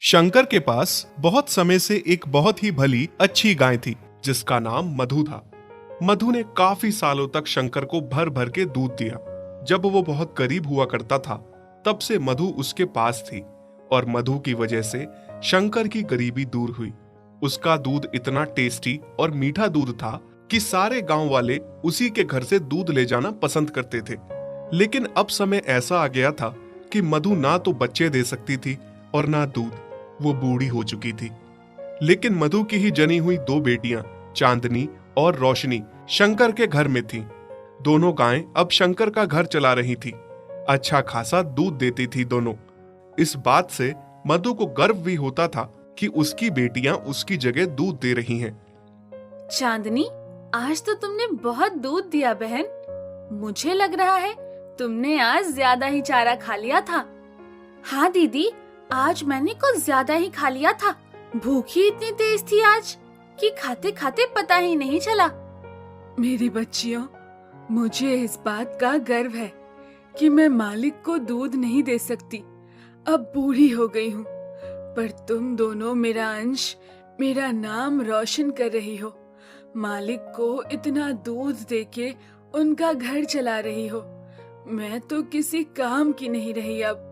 शंकर के पास बहुत समय से एक बहुत ही भली अच्छी गाय थी जिसका नाम मधु था। मधु ने काफी सालों तक शंकर को भर भर के दूध दिया। जब वो बहुत करीब हुआ करता था तब से मधु उसके पास थी और मधु की वजह से शंकर की गरीबी दूर हुई। उसका दूध इतना टेस्टी और मीठा दूध था कि सारे गांव वाले उसी के घर से दूध ले जाना पसंद करते थे। लेकिन अब समय ऐसा आ गया था कि मधु ना तो बच्चे दे सकती थी और ना दूध, वो बूढ़ी हो चुकी थी। लेकिन मधु की ही जनी हुई दो बेटियां चांदनी और रोशनी शंकर के घर में थीं। दोनों गायें अब शंकर का घर चला रही थी। अच्छा खासा दूध देती थी दोनों। इस बात से मधु को गर्व भी होता था कि उसकी बेटियां उसकी जगह दूध दे रही हैं। चांदनी, आज तो तुमने बहुत दूध दिया बहन। मुझे लग रहा है तुमने आज ज्यादा ही चारा खा लिया था। हाँ दीदी, आज मैंने कुछ ज्यादा ही खा लिया था। भूख ही इतनी तेज थी आज कि खाते खाते पता ही नहीं चला। मेरी बच्चियों, मुझे इस बात का गर्व है कि मैं मालिक को दूध नहीं दे सकती। अब बूढ़ी हो गई हूँ, पर तुम दोनों मेरा अंश, मेरा नाम रोशन कर रही हो। मालिक को इतना दूध देके उनका घर चला रही हो। मैं तो किसी काम की नहीं रही अब।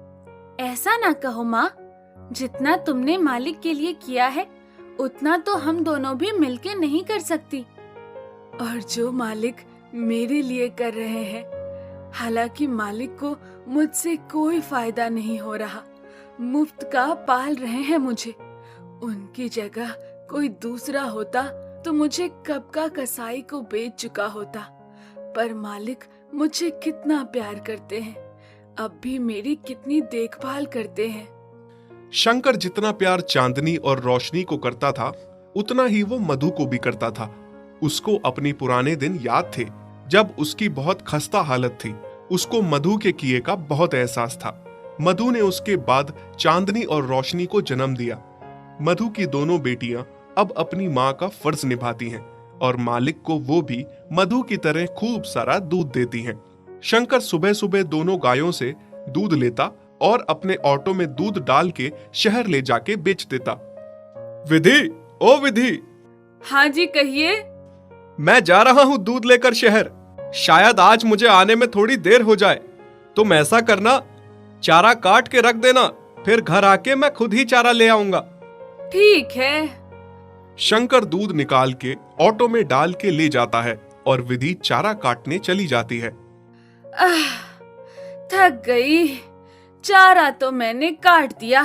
ऐसा ना कहो माँ, जितना तुमने मालिक के लिए किया है उतना तो हम दोनों भी मिलके नहीं कर सकती। और जो मालिक मेरे लिए कर रहे हैं, हालांकि मालिक को मुझसे कोई फायदा नहीं हो रहा, मुफ्त का पाल रहे हैं मुझे। उनकी जगह कोई दूसरा होता तो मुझे कब का कसाई को बेच चुका होता। पर मालिक मुझे कितना प्यार करते हैं, अब भी मेरी कितनी देखभाल करते हैं। शंकर जितना प्यार चांदनी और रोशनी को करता था उतना ही वो मधु को भी करता था। उसको अपनी पुराने दिन याद थे जब उसकी बहुत खस्ता हालत थी। उसको मधु के किए का बहुत एहसास था। मधु ने उसके बाद चांदनी और रोशनी को जन्म दिया। मधु की दोनों बेटियां अब अपनी माँ का फर्ज निभाती हैं और मालिक को वो भी मधु की तरह खूब सारा दूध देती हैं। शंकर सुबह सुबह दोनों गायों से दूध लेता और अपने ऑटो में दूध डाल के शहर ले जाके बेच देता। विधि, ओ विधि। हाँ जी, कहिए। मैं जा रहा हूँ दूध लेकर शहर। शायद आज मुझे आने में थोड़ी देर हो जाए। तुम ऐसा करना, चारा काट के रख देना, फिर घर आके मैं खुद ही चारा ले आऊंगा। ठीक है। शंकर दूध निकाल के ऑटो में डाल के ले जाता है और विधि चारा काटने चली जाती है। थक गई। चारा तो मैंने काट दिया।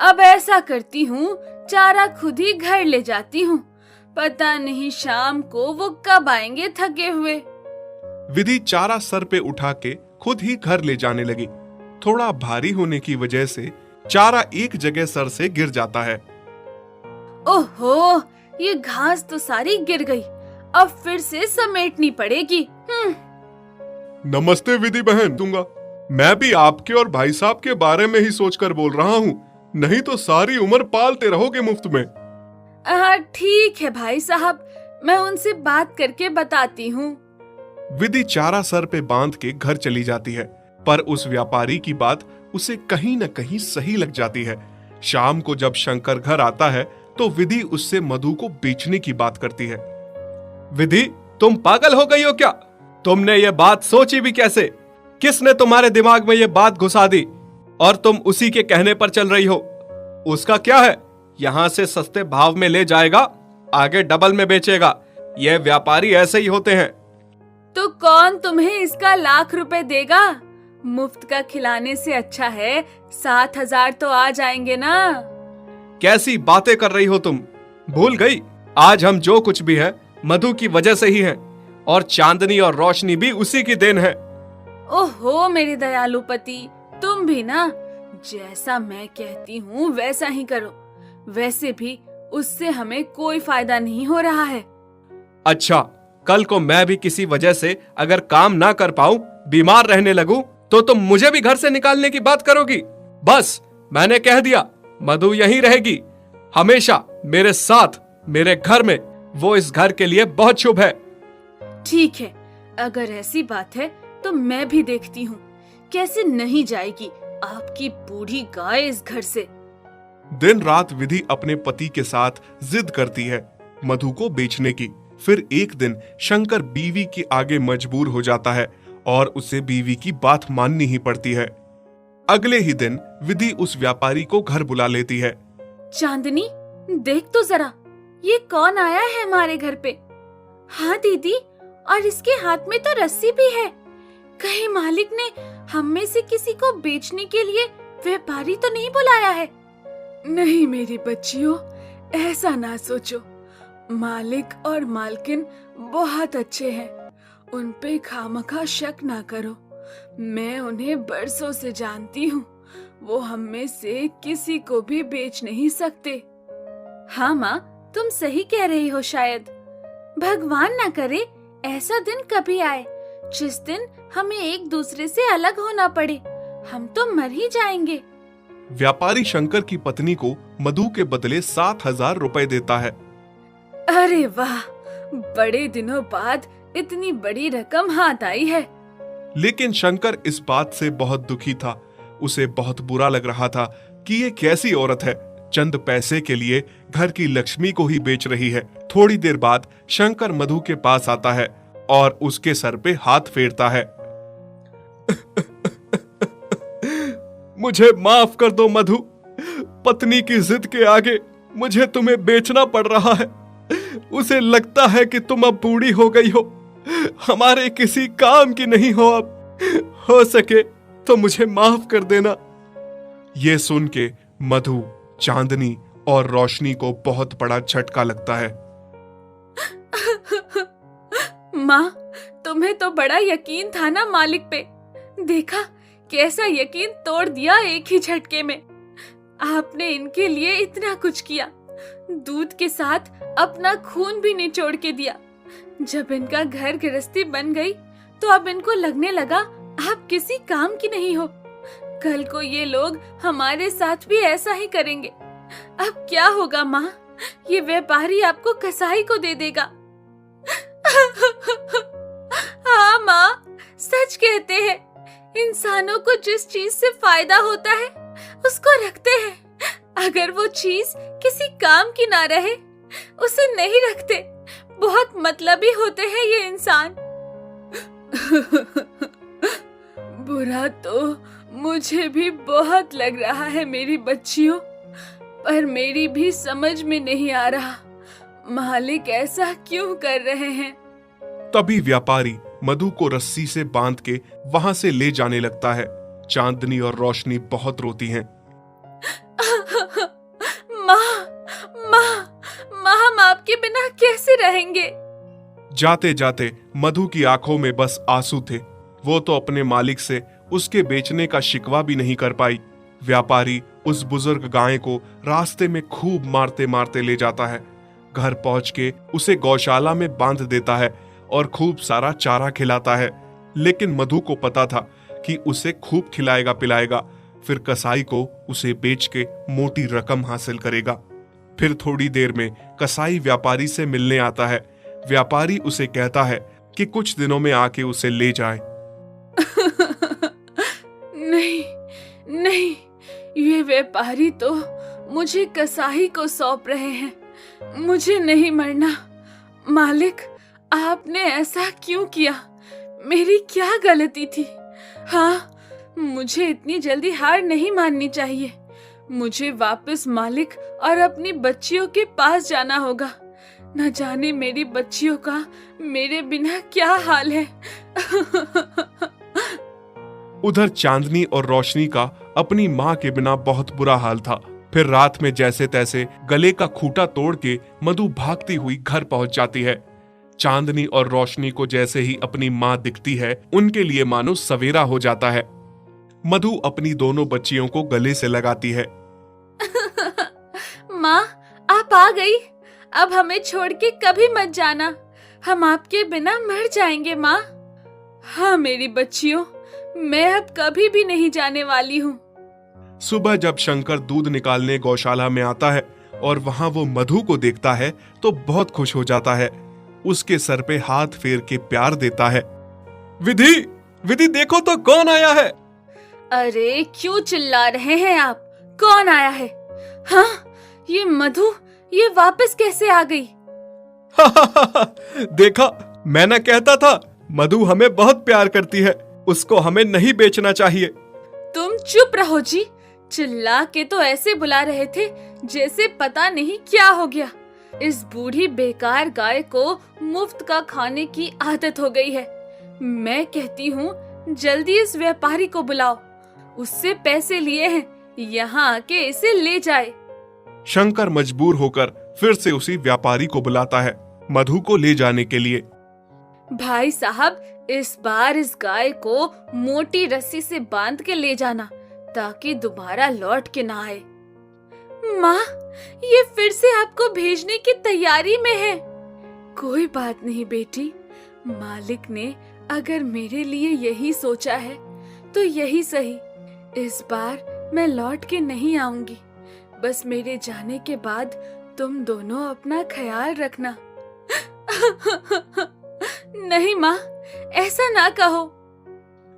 अब ऐसा करती हूँ, चारा खुद ही घर ले जाती हूँ। पता नहीं शाम को वो कब आएंगे थके हुए। विधि चारा सर पे उठा के खुद ही घर ले जाने लगी। थोड़ा भारी होने की वजह से चारा एक जगह सर से गिर जाता है। ओहो, ये घास तो सारी गिर गई। अब फिर से समेटनी पड़ेगी। नमस्ते विधि बहन। दूंगा, मैं भी आपके और भाई साहब के बारे में ही सोचकर बोल रहा हूँ, नहीं तो सारी उम्र पालते रहोगे मुफ्त में। ठीक है भाई साहब, मैं उनसे बात करके बताती हूँ। विधि चारा सर पे बांध के घर चली जाती है, पर उस व्यापारी की बात उसे कहीं न कहीं सही लग जाती है। शाम को जब शंकर घर आता है तो विधि उससे मधु को बेचने की बात करती है। विधि, तुम पागल हो गई हो क्या? तुमने ये बात सोची भी कैसे? किसने तुम्हारे दिमाग में ये बात घुसा दी और तुम उसी के कहने पर चल रही हो? उसका क्या है, यहाँ से सस्ते भाव में ले जाएगा, आगे डबल में बेचेगा। ये व्यापारी ऐसे ही होते हैं। तो कौन तुम्हें इसका लाख रुपए देगा? मुफ्त का खिलाने से अच्छा है 7,000 तो आ जाएंगे ना। कैसी बातें कर रही हो तुम? भूल गई, आज हम जो कुछ भी है मधु की वजह से ही है, और चांदनी और रोशनी भी उसी की देन है। ओहो मेरे दयालु पति, तुम भी ना, जैसा मैं कहती हूँ वैसा ही करो। वैसे भी उससे हमें कोई फायदा नहीं हो रहा है। अच्छा, कल को मैं भी किसी वजह से अगर काम ना कर पाऊं, बीमार रहने लगूं, तो तुम मुझे भी घर से निकालने की बात करोगी? बस, मैंने कह दिया, मधु यहीं रहेगी हमेशा मेरे साथ, मेरे घर में। वो इस घर के लिए बहुत शुभ है। ठीक है, अगर ऐसी बात है तो मैं भी देखती हूँ कैसे नहीं जाएगी आपकी बूढ़ी गाय इस घर से। दिन रात विधि अपने पति के साथ जिद करती है मधु को बेचने की। फिर एक दिन शंकर बीवी के आगे मजबूर हो जाता है और उसे बीवी की बात माननी ही पड़ती है। अगले ही दिन विधि उस व्यापारी को घर बुला लेती है। चांदनी, देख तो जरा, ये कौन आया है हमारे घर पे? हाँ दीदी, और इसके हाथ में तो रस्सी भी है। कहीं मालिक ने हम में से किसी को बेचने के लिए व्यापारी तो नहीं बुलाया है? नहीं मेरी बच्चियों, ऐसा ना सोचो। मालिक और मालकिन बहुत अच्छे हैं, उन पे खामखा शक ना करो। मैं उन्हें बरसों से जानती हूँ, वो हम में से किसी को भी बेच नहीं सकते। हाँ माँ, तुम सही कह रही हो। शायद भगवान ना करे ऐसा दिन कभी आए जिस दिन हमें एक दूसरे से अलग होना पड़े। हम तो मर ही जाएंगे। व्यापारी शंकर की पत्नी को मधु के बदले 7,000 रुपए देता है। अरे वाह, बड़े दिनों बाद इतनी बड़ी रकम हाथ आई है। लेकिन शंकर इस बात से बहुत दुखी था। उसे बहुत बुरा लग रहा था कि ये कैसी औरत है, चंद पैसे के लिए घर की लक्ष्मी को ही बेच रही है। थोड़ी देर बाद शंकर मधु के पास आता है और उसके सर पे हाथ फेरता है। मुझे माफ कर दो मधु, पत्नी की जिद के आगे मुझे तुम्हें बेचना पड़ रहा है। उसे लगता है कि तुम अब बूढ़ी हो गई हो, हमारे किसी काम की नहीं हो अब। हो सके तो मुझे माफ कर देना। ये सुन के मधु, चांदनी और रोशनी को बहुत बड़ा झटका लगता है। माँ, तुम्हें तो बड़ा यकीन था ना मालिक पे। देखा कैसा यकीन तोड़ दिया एक ही झटके में। आपने इनके लिए इतना कुछ किया, दूध के साथ अपना खून भी निचोड़ के दिया। जब इनका घर गृहस्थी बन गई तो अब इनको लगने लगा आप किसी काम की नहीं हो। कल को ये लोग हमारे साथ भी ऐसा ही करेंगे। अब क्या होगा माँ? ये व्यापारी आपको कसाई को दे देगा। हाँ माँ, सच कहते हैं, इंसानों को जिस चीज से फायदा होता है उसको रखते हैं। अगर वो चीज किसी काम की ना रहे उसे नहीं रखते। बहुत मतलबी होते हैं ये इंसान। बुरा तो मुझे भी बहुत लग रहा है मेरी बच्चियों, पर मेरी भी समझ में नहीं आ रहा मालिक ऐसा क्यों कर रहे हैं। तभी व्यापारी मधु को रस्सी से बांध के वहां से ले जाने लगता है। चांदनी और रोशनी बहुत रोती हैं। माँ, माँ, माँ, हम आपके बिना कैसे रहेंगे? जाते जाते मधु की आंखों में बस आंसू थे। वो तो अपने मालिक से उसके बेचने का शिकवा भी नहीं कर पाई। व्यापारी उस बुजुर्ग गाय को रास्ते में खूब मारते मारते ले जाता है। घर पहुंच के उसे गौशाला में बांध देता है और खूब सारा चारा खिलाता है। लेकिन मधु को पता था कि उसे खूब खिलाएगा पिलाएगा, फिर कसाई को उसे बेच के मोटी रकम हासिल करेगा। फिर थोड़ी देर में कसाई व्यापारी से मिलने आता है। व्यापारी उसे कहता है कि कुछ दिनों में आके उसे ले जाए। नहीं नहीं, ये व्यापारी तो मुझे कसाई को सौंप रहे हैं। मुझे नहीं मरना। मालिक, आपने ऐसा क्यों किया? मेरी क्या गलती थी? हाँ, मुझे इतनी जल्दी हार नहीं माननी चाहिए। मुझे वापस मालिक और अपनी बच्चियों के पास जाना होगा। न जाने मेरी बच्चियों का मेरे बिना क्या हाल है। उधर चांदनी और रोशनी का अपनी माँ के बिना बहुत बुरा हाल था। फिर रात में जैसे तैसे गले का खूंटा तोड़ के मधु भागती हुई घर पहुंच जाती है। चांदनी और रोशनी को जैसे ही अपनी माँ दिखती है, उनके लिए मानो सवेरा हो जाता है। मधु अपनी दोनों बच्चियों को गले से लगाती है। माँ, आप आ गई। अब हमें छोड़ के कभी मत जाना। हम आपके बिना मर जाएंगे माँ। हाँ मेरी बच्चियों, मैं अब कभी भी नहीं जाने वाली हूँ। सुबह जब शंकर दूध निकालने गौशाला में आता है और वहां वो मधु को देखता है तो बहुत खुश हो जाता है। उसके सर पे हाथ फेर के प्यार देता है। विधि, विधि देखो तो कौन आया है। अरे क्यों चिल्ला रहे हैं आप? कौन आया है? हाँ, ये मधु ये वापस कैसे आ गई? देखा, मैं ना कहता था, मधु हमें बहुत प्यार करती है, उसको हमें नहीं बेचना चाहिए। तुम चुप रहो जी। चिल्ला के तो ऐसे बुला रहे थे जैसे पता नहीं क्या हो गया। इस बूढ़ी बेकार गाय को मुफ्त का खाने की आदत हो गई है। मैं कहती हूँ जल्दी इस व्यापारी को बुलाओ, उससे पैसे लिए हैं, यहाँ आके इसे ले जाए। शंकर मजबूर होकर फिर से उसी व्यापारी को बुलाता है मधु को ले जाने के लिए। भाई साहब, इस बार इस गाय को मोटी रस्सी से बांध के ले जाना ताकि दोबारा लौट के ना आए। माँ, ये फिर से आपको भेजने की तैयारी में है। कोई बात नहीं बेटी, मालिक ने अगर मेरे लिए यही सोचा है तो यही सही। इस बार मैं लौट के नहीं आऊंगी। बस मेरे जाने के बाद तुम दोनों अपना ख्याल रखना। नहीं माँ, ऐसा ना कहो।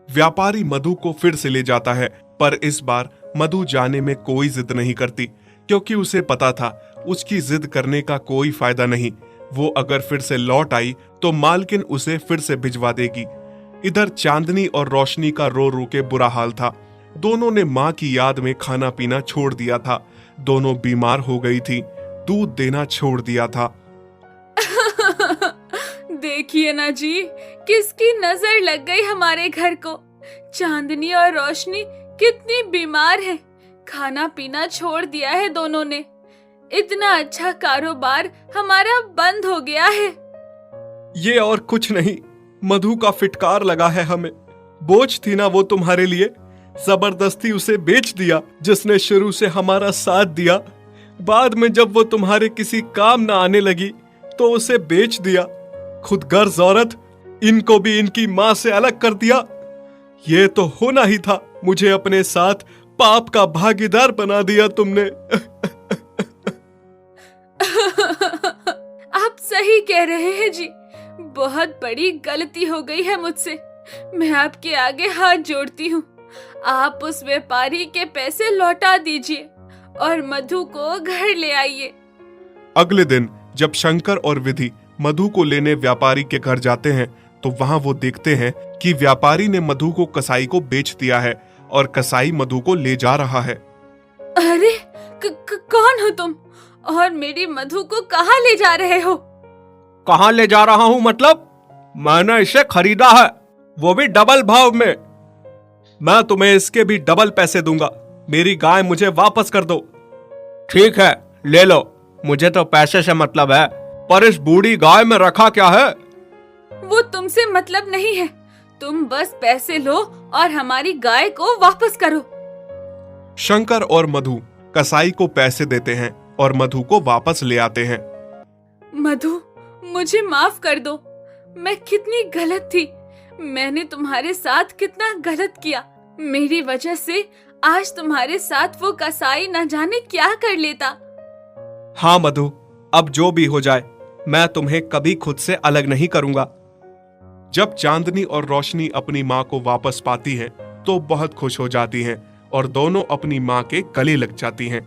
व्यापारी मधु को फिर से ले जाता है, पर इस बार मधु जाने में कोई जिद नहीं करती, क्योंकि उसे पता था उसकी जिद करने का कोई फायदा नहीं। वो अगर फिर से लौट आई तो मालकिन उसे फिर से भिजवा देगी। इधर चांदनी और रोशनी का रो रो के बुरा हाल था। दोनों ने माँ की याद में खाना पीना छोड़ दिया था। दोनों बीमार हो गई थी, दूध देना छोड़ दिया था। देखिए ना जी, किसकी नजर लग गई हमारे घर को। चांदनी और रोशनी कितनी बीमार है, खाना पीना छोड़ दिया है दोनों ने। इतना अच्छा कारोबार हमारा बंद हो गया है। ये और कुछ नहीं, मधु का फिटकार लगा है हमें। बोझ थी ना वो तुम्हारे लिए, जबरदस्ती उसे बेच दिया। जिसने शुरू से हमारा साथ दिया, बाद में जब वो तुम्हारे किसी काम ना आने लगी तो उसे बेच दिया। खुद गर्ज औरत, इनको भी इनकी माँ से अलग कर दिया। ये तो होना ही था, मुझे अपने साथ पाप का भागीदार बना दिया तुमने। आप सही कह रहे हैं जी, बहुत बड़ी गलती हो गई है मुझसे। मैं आपके आगे हाथ जोड़ती हूँ। आप उस व्यापारी के पैसे लौटा दीजिए और मधु को घर ले आइए। अगले दिन जब शंकर और विधि मधु को लेने व्यापारी के घर जाते हैं तो वहां वो देखते हैं कि व्यापारी ने मधु को कसाई को बेच दिया है और कसाई मधु को ले जा रहा है। अरे कौन हो तुम और मेरी मधु को कहाँ ले जा रहे हो? कहाँ ले जा रहा हूँ मतलब? मैंने इसे खरीदा है, वो भी डबल भाव में। मैं तुम्हें इसके भी डबल पैसे दूंगा। मेरी गाय मुझे वापस कर दो। ठीक है, ले लो, मुझे तो पैसे से मतलब है, पर इस बूढ़ी गाय में रखा क्या है? वो तुमसे मतलब नहीं है। तुम बस पैसे लो और हमारी गाय को वापस करो। शंकर और मधु कसाई को पैसे देते हैं और मधु को वापस ले आते हैं। मधु, मुझे माफ कर दो। मैं कितनी गलत थी। मैंने तुम्हारे साथ कितना गलत किया। मेरी वजह से आज तुम्हारे साथ वो कसाई न जाने क्या कर लेता। हाँ मधु, अब जो भी हो जाए, मैं तुम्हें कभी खुद से अलग नहीं करूंगा। जब चांदनी और रोशनी अपनी माँ को वापस पाती हैं, तो बहुत खुश हो जाती हैं और दोनों अपनी माँ के गले लग जाती हैं।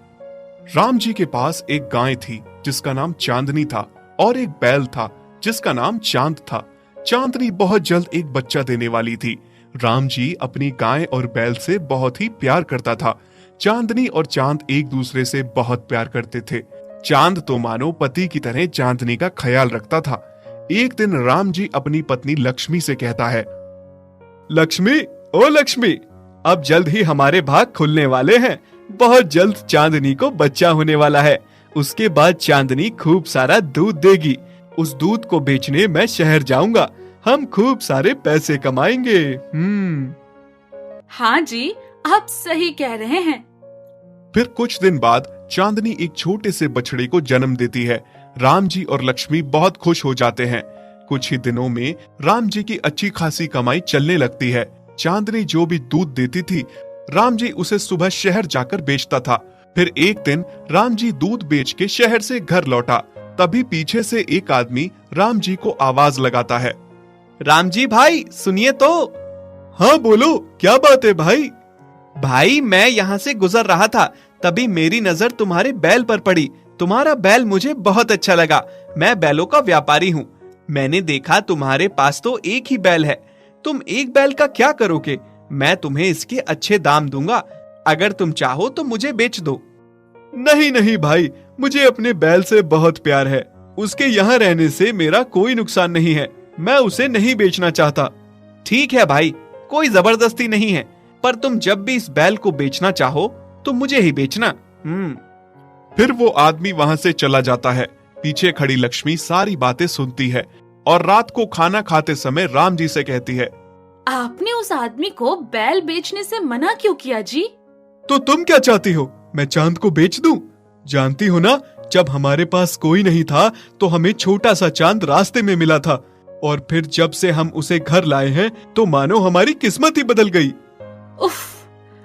राम जी के पास एक गाय थी जिसका नाम चांदनी था और एक बैल था जिसका नाम चांद था। चांदनी बहुत जल्द एक बच्चा देने वाली थी। राम जी अपनी गाय और बैल से बहुत ही प्यार करता था। चांदनी और चांद एक दूसरे से बहुत प्यार करते थे। चांद तो मानो पति की तरह चांदनी का ख्याल रखता था। एक दिन राम जी अपनी पत्नी लक्ष्मी से कहता है, लक्ष्मी, ओ लक्ष्मी, अब जल्द ही हमारे भाग खुलने वाले हैं। बहुत जल्द चांदनी को बच्चा होने वाला है। उसके बाद चांदनी खूब सारा दूध देगी। उस दूध को बेचने मैं शहर जाऊंगा। हम खूब सारे पैसे कमाएंगे। हाँ जी, आप सही कह रहे हैं। फिर कुछ दिन बाद चांदनी एक छोटे से बछड़े को जन्म देती है। राम जी और लक्ष्मी बहुत खुश हो जाते हैं। कुछ ही दिनों में राम जी की अच्छी खासी कमाई चलने लगती है। चांदनी जो भी दूध देती थी, राम जी उसे सुबह शहर जाकर बेचता था। फिर एक दिन राम जी दूध बेच के शहर से घर लौटा। तभी पीछे से एक आदमी राम जी को आवाज लगाता है, राम जी भाई, सुनिए तो। हाँ बोलो, क्या बात है भाई? भाई, मैं यहाँ से गुजर रहा था तभी मेरी नजर तुम्हारे बैल पर पड़ी। तुम्हारा बैल मुझे बहुत अच्छा लगा। मैं बैलों का व्यापारी हूँ। मैंने देखा तुम्हारे पास तो एक ही बैल है। तुम एक बैल का क्या करोगे? मैं तुम्हें इसके अच्छे दाम दूंगा। अगर तुम चाहो तो मुझे बेच दो। नहीं नहीं भाई, मुझे अपने बैल से बहुत प्यार है। उसके यहाँ रहने से मेरा कोई नुकसान नहीं है। मैं उसे नहीं बेचना चाहता। ठीक है भाई, कोई जबरदस्ती नहीं है, पर तुम जब भी इस बैल को बेचना चाहो तो मुझे ही बेचना। फिर वो आदमी वहां से चला जाता है। पीछे खड़ी लक्ष्मी सारी बातें सुनती है और रात को खाना खाते समय राम जी से कहती है, आपने उस आदमी को बैल बेचने से मना क्यों किया जी? तो तुम क्या चाहती हो? मैं चांद को बेच दूं? जानती हो ना, जब हमारे पास कोई नहीं था तो हमें छोटा सा चांद रास्ते में मिला था, और फिर जब से हम उसे घर लाए हैं तो मानो हमारी किस्मत ही बदल गई। उफ,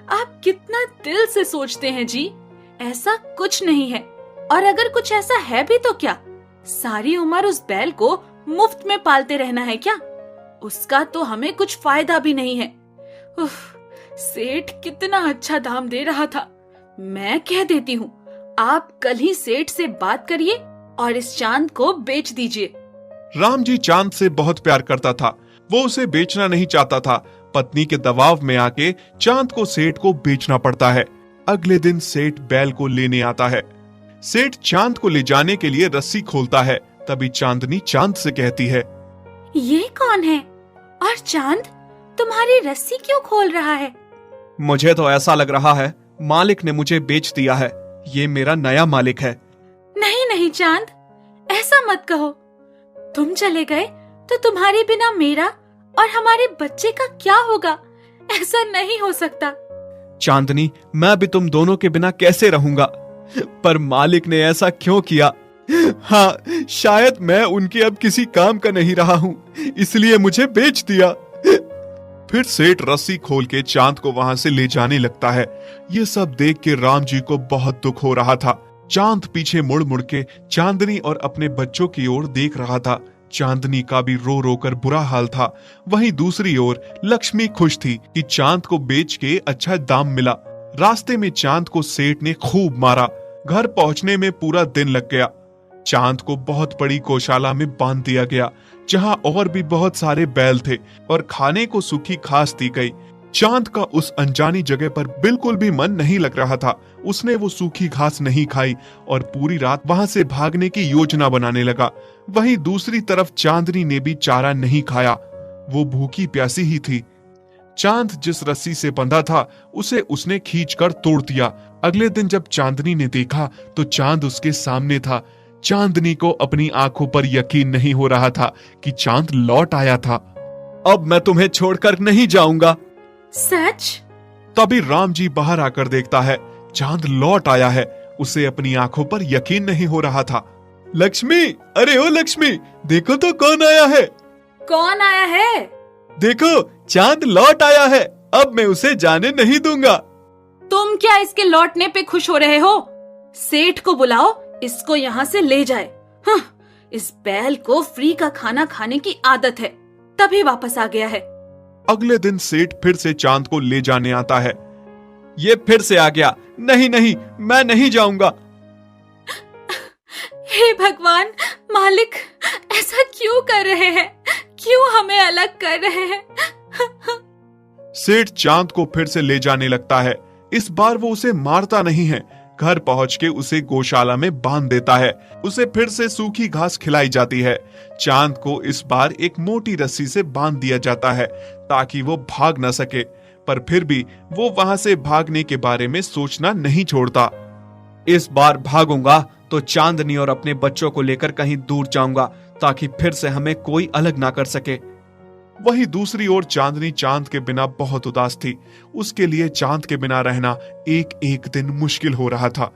आप कितना दिल से सोचते हैं जी। ऐसा कुछ नहीं है, और अगर कुछ ऐसा है भी तो क्या? सारी उम्र उस बैल को मुफ्त में पालते रहना है क्या? उसका तो हमें कुछ फायदा भी नहीं है। उफ, सेठ कितना अच्छा दाम दे रहा था। मैं कह देती हूँ, आप कल ही सेठ से बात करिए और इस चांद को बेच दीजिए। राम जी चांद से बहुत प्यार करता था। वो उसे बेचना नहीं चाहता था। पत्नी के दबाव में आके चांद को सेठ को बेचना पड़ता है। अगले दिन सेठ बैल को लेने आता है। सेठ चांद को ले जाने के लिए रस्सी खोलता है। तभी चांदनी चांद से कहती है, ये कौन है? और चांद तुम्हारी रस्सी क्यों खोल रहा है? मुझे तो ऐसा लग रहा है मालिक ने मुझे बेच दिया है। ये मेरा नया मालिक है। नहीं नहीं चांद, ऐसा मत कहो। तुम चले गए तो तुम्हारे बिना मेरा और हमारे बच्चे का क्या होगा? ऐसा नहीं हो सकता। चांदनी, मैं भी तुम दोनों के बिना कैसे रहूंगा? पर मालिक ने ऐसा क्यों किया? हाँ, शायद मैं उनके अब किसी काम का नहीं रहा हूँ, इसलिए मुझे बेच दिया। फिर सेठ रस्सी खोल के चांद को वहां से ले जाने लगता है। ये सब देख के राम जी को बहुत दुख हो रहा था। चांद पीछे मुड़ मुड़ के चांदनी और अपने बच्चों की ओर देख रहा था। चांदनी का भी रो रो कर बुरा हाल था। वहीं दूसरी ओर लक्ष्मी खुश थी कि चांद को बेच के अच्छा दाम मिला। रास्ते में चांद को सेठ ने खूब मारा। घर पहुंचने में पूरा दिन लग गया। चांद को बहुत बड़ी गौशाला में बांध दिया गया, जहां और भी बहुत सारे बैल थे और खाने को सूखी घास दी गई। चांद का उस अनजानी जगह पर बिल्कुल भी मन नहीं लग रहा था। उसने वो सूखी घास नहीं खाई और पूरी रात वहां से भागने की योजना बनाने लगा। वहीं दूसरी तरफ चांदनी ने भी चारा नहीं खाया। वो भूखी प्यासी ही थी। चांद जिस रस्सी से बंधा था उसे उसने खींचकर तोड़ दिया। अगले दिन जब चांदनी ने देखा तो चांद उसके सामने था। चांदनी को अपनी आंखों पर यकीन नहीं हो रहा था कि चांद लौट आया था। अब मैं तुम्हें छोड़कर नहीं जाऊंगा। सच? तभी राम जी बाहर आकर देखता है चांद लौट आया है। उसे अपनी आंखों पर यकीन नहीं हो रहा था। लक्ष्मी, अरे ओ लक्ष्मी, देखो तो कौन आया है। कौन आया है? देखो, चांद लौट आया है। अब मैं उसे जाने नहीं दूंगा। तुम क्या इसके लौटने पे खुश हो रहे हो? सेठ को बुलाओ, इसको यहाँ से ले जाए। हाँ, इस बैल को फ्री का खाना खाने की आदत है, तभी वापस आ गया है। अगले दिन सेठ फिर से चांद को ले जाने आता है। ये फिर से आ गया। नहीं नहीं, मैं नहीं जाऊंगा। हे भगवान, मालिक ऐसा क्यों कर रहे हैं? क्यों हमें अलग कर रहे हैं? सेठ चांद को फिर से ले जाने लगता है। इस बार वो उसे मारता नहीं है। घर पहुंच के उसे गौशाला में बांध देता है। उसे फिर से सूखी घास खिलाई जाती है। चांद को इस बार एक मोटी रस्सी से बांध दिया जाता है ताकि वो भाग न सके, पर फिर भी वो वहां से भागने के बारे में सोचना नहीं छोड़ता। इस बार भागूंगा तो चांदनी और अपने बच्चों को लेकर कहीं दूर जाऊंगा ताकि फिर से हमें कोई अलग ना कर सके। वहीं दूसरी ओर चांदनी चांद के बिना बहुत उदास थी। उसके लिए चांद के बिना रहना एक एक दिन मुश्किल हो रहा था।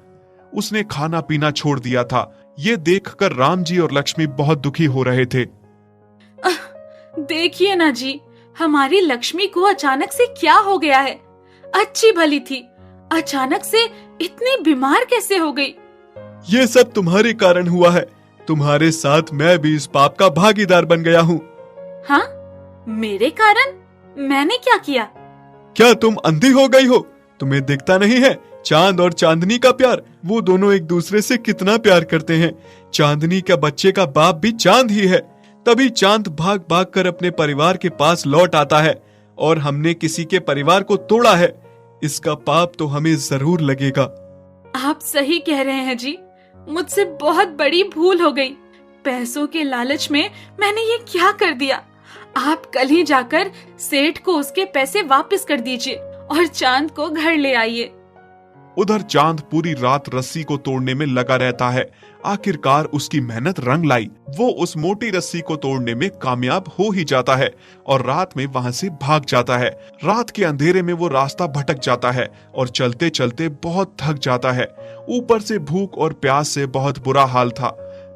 उसने खाना पीना छोड़ दिया था। ये देखकर राम जी और लक्ष्मी बहुत दुखी हो रहे थे। देखिए ना जी, हमारी लक्ष्मी को अचानक से क्या हो गया है? अच्छी भली थी, अचानक से इतनी बीमार कैसे हो गई? ये सब तुम्हारे कारण हुआ है। तुम्हारे साथ मैं भी इस पाप का भागीदार बन गया हूँ। हाँ, मेरे कारण? मैंने क्या किया? क्या तुम अंधी हो गई हो? तुम्हें दिखता नहीं है चांद और चांदनी का प्यार, वो दोनों एक दूसरे से कितना प्यार करते हैं। चांदनी का बच्चे का बाप भी चांद ही है। तभी चांद भाग भाग कर अपने परिवार के पास लौट आता है और हमने किसी के परिवार को तोड़ा है, इसका पाप तो हमें जरूर लगेगा। आप सही कह रहे हैं जी, मुझसे बहुत बड़ी भूल हो गई। पैसों के लालच में मैंने ये क्या कर दिया। आप कल ही जाकर सेठ को उसके पैसे वापस कर दीजिए और चांद को घर ले आइए। उधर चांद पूरी रात रस्सी को तोड़ने में लगा रहता है। आखिरकार उसकी मेहनत रंग लाई। वो उस मोटी रस्सी को तोड़ने में कामयाब हो ही जाता है और रात में वहां से भाग जाता है। रात के अंधेरे में वो रास्ता भटक जाता है और चलते चलते बहुत थक जाता है। ऊपर से भूख और प्यास से बहुत बुरा हाल था।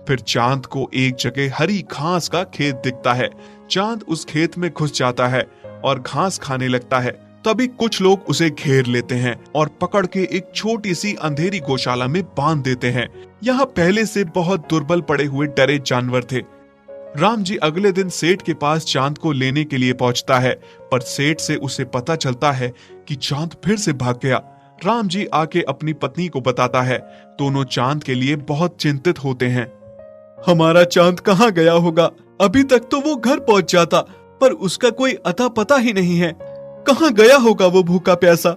फिर चांद को एक जगह हरी घास का खेत दिखता है। चांद उस खेत में घुस जाता है और घास खाने लगता है। तभी कुछ लोग उसे घेर लेते हैं और पकड़ के एक छोटी सी अंधेरी गौशाला में बांध देते हैं। यहाँ पहले से बहुत दुर्बल पड़े हुए डरे जानवर थे। राम जी अगले दिन सेठ के पास चांद को लेने के लिए पहुंचता है, पर सेठ से उसे पता चलता है कि चांद फिर से भाग गया। राम जी आके अपनी पत्नी को बताता है। दोनों चांद के लिए बहुत चिंतित होते हैं। हमारा चांद कहाँ गया होगा? अभी तक तो वो घर पहुंच जाता, पर उसका कोई अता पता ही नहीं है। कहाँ गया होगा वो भूखा प्यासा?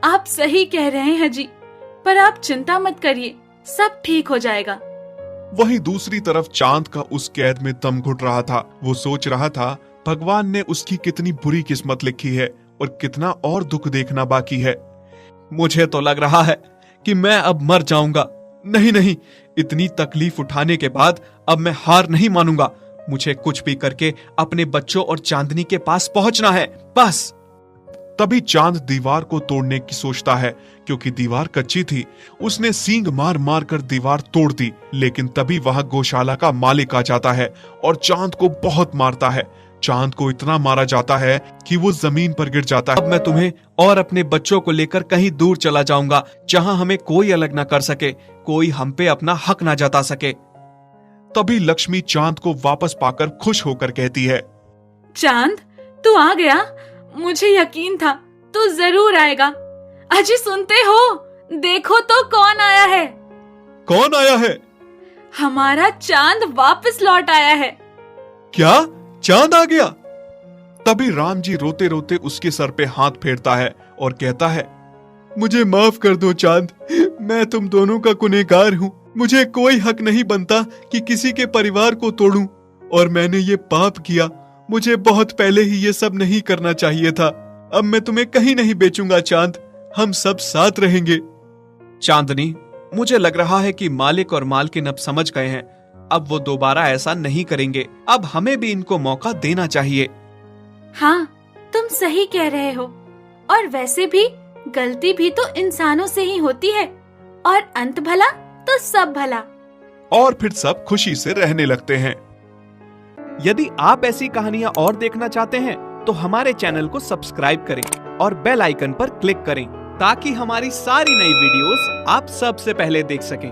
आप सही कह रहे हैं जी, पर आप चिंता मत करिए, सब ठीक हो जाएगा। वहीं दूसरी तरफ चांद का उस कैद में दम घुट रहा था। वो सोच रहा था भगवान ने उसकी कितनी बुरी किस्मत लिखी है और कितना और दुख देखना बाकी है। मुझे तो लग रहा है कि मैं अब मर जाऊंगा। नहीं नहीं, इतनी तकलीफ उठाने के बाद अब मैं हार नहीं मानूंगा। मुझे कुछ भी करके अपने बच्चों और चांदनी के पास पहुंचना है, बस। तभी चांद दीवार को तोड़ने की सोचता है, क्योंकि दीवार कच्ची थी। उसने सींग मार मार कर दीवार तोड़ दी, लेकिन तभी वहां गौशाला का मालिक आ जाता है और चांद को बहुत मारता है। चांद को इतना मारा जाता है कि वो जमीन पर गिर जाता है। अब मैं तुम्हें और अपने बच्चों को लेकर कहीं दूर चला जाऊंगा, जहां हमें कोई अलग ना कर सके, कोई हम पे अपना हक ना जता सके। तभी लक्ष्मी चांद को वापस पाकर खुश होकर कहती है, चांद, तू आ गया। मुझे यकीन था तू जरूर आएगा। अजी सुनते हो? देखो तो कौन आया है। कौन आया है? हमारा चांद वापस लौट आया है। क्या? चांद आ गया? तभी राम जी रोते रोते उसके सर पे हाथ फेरता है और कहता है, मुझे माफ कर दो चांद, मैं तुम दोनों का गुनहगार हूँ। मुझे कोई हक नहीं बनता कि किसी के परिवार को तोड़ूं, और मैंने ये पाप किया। मुझे बहुत पहले ही ये सब नहीं करना चाहिए था। अब मैं तुम्हें कहीं नहीं बेचूंगा चांद, हम सब साथ रहेंगे। चांदनी, मुझे लग रहा है कि मालिक और मालकिन अब समझ गए हैं। अब वो दोबारा ऐसा नहीं करेंगे। अब हमें भी इनको मौका देना चाहिए। हाँ, तुम सही कह रहे हो। और वैसे भी गलती भी तो इंसानों से ही होती है, और अंत भला तो सब भला। और फिर सब खुशी से रहने लगते हैं। यदि आप ऐसी कहानियां और देखना चाहते हैं तो हमारे चैनल को सब्सक्राइब करें और बेल आइकन पर क्लिक करें, ताकि हमारी सारी नई वीडियोस आप सबसे पहले देख सकें।